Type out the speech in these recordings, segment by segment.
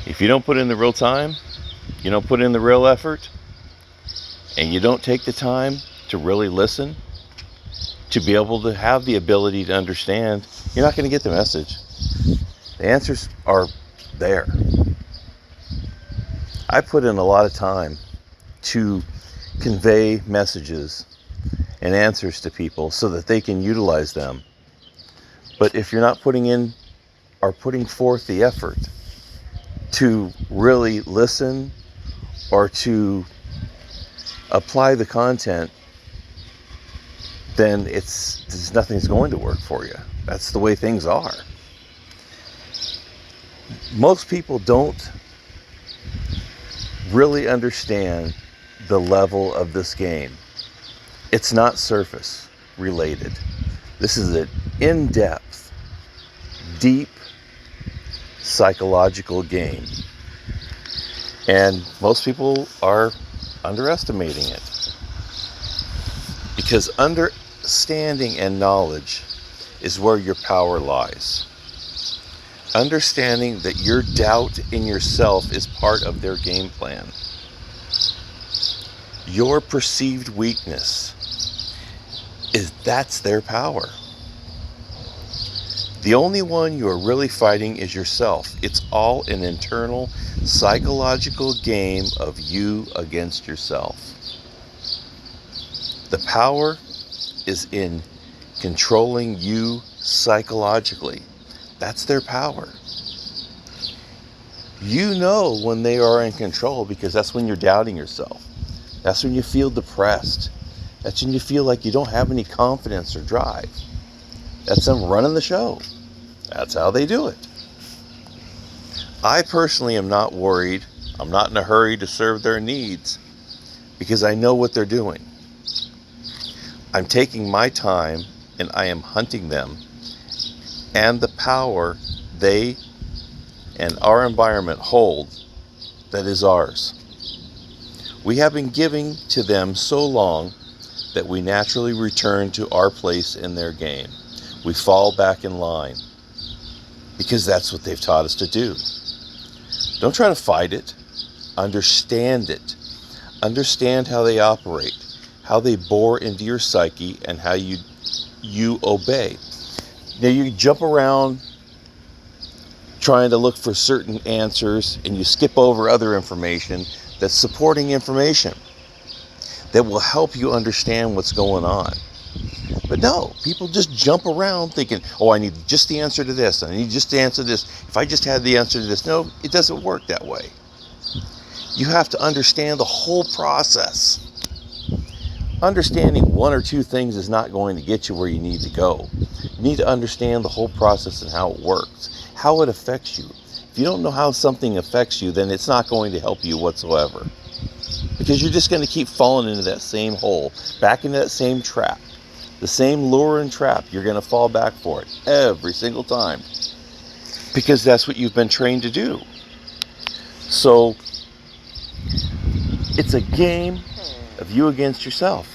If you don't put in the real time, you don't put in the real effort, and you don't take the time to really listen, to be able to have the ability to understand, you're not going to get the message. The answers are there. I put in a lot of time to convey messages and answers to people so that they can utilize them. But if you're not putting in or putting forth the effort to really listen or to apply the content, then nothing's going to work for you. That's the way things are. Most people don't really understand the level of this game. It's not surface related. This is an in-depth, deep psychological game. And most people are underestimating it. Because understanding and knowledge is where your power lies. Understanding that your doubt in yourself is part of their game plan. Your perceived weakness that's their power. The only one you are really fighting is yourself. It's all an internal psychological game of you against yourself. The power is in controlling you psychologically. That's their power. You know when they are in control because that's when you're doubting yourself. That's when you feel depressed. That's when you feel like you don't have any confidence or drive. That's them running the show. That's how they do it. I personally am not worried. I'm not in a hurry to serve their needs because I know what they're doing. I'm taking my time and I am hunting them and the power they and our environment hold that is ours. We have been giving to them so long that we naturally return to our place in their game. We fall back in line because that's what they've taught us to do. Don't try to fight it. Understand it. Understand how they operate, how they bore into your psyche, and how you obey. Now you jump around trying to look for certain answers and you skip over other information that's supporting information that will help you understand what's going on. But no, people just jump around thinking, oh, I need just the answer to this. I need just the answer to this. If I just had the answer to this. No, it doesn't work that way. You have to understand the whole process. Understanding one or two things is not going to get you where you need to go. You need to understand the whole process and how it works, how it affects you. If you don't know how something affects you, then it's not going to help you whatsoever. Because you're just going to keep falling into that same hole, back into that same trap. The same lure and trap, you're going to fall back for it every single time. Because that's what you've been trained to do. So, it's a game of you against yourself.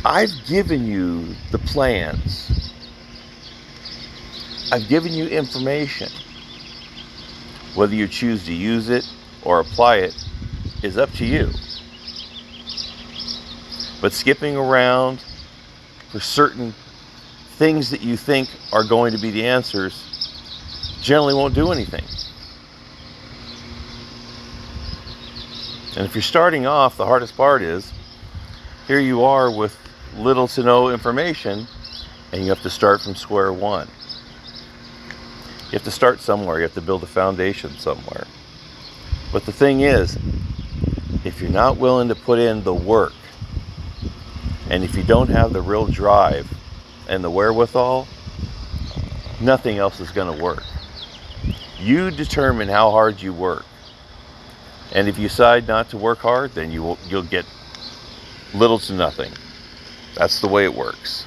I've given you the plans. I've given you information. Whether you choose to use it or apply it is up to you. But skipping around for certain things that you think are going to be the answers generally won't do anything. And if you're starting off, the hardest part is, here you are with little to no information, and you have to start from square one. You have to start somewhere. You have to build a foundation somewhere. But the thing is, if you're not willing to put in the work, and if you don't have the real drive and the wherewithal, nothing else is going to work. You determine how hard you work. And if you decide not to work hard, then you'll get little to nothing. That's the way it works.